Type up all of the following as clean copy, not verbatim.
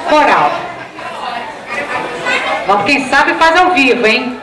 coral. Bom, quem sabe faz ao vivo, hein?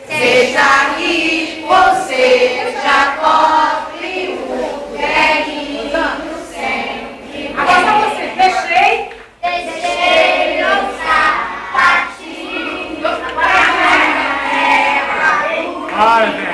Seja rico, seja pobre, o velhinho sempre. Agora só você. Deixei o sapatinho. Agora é a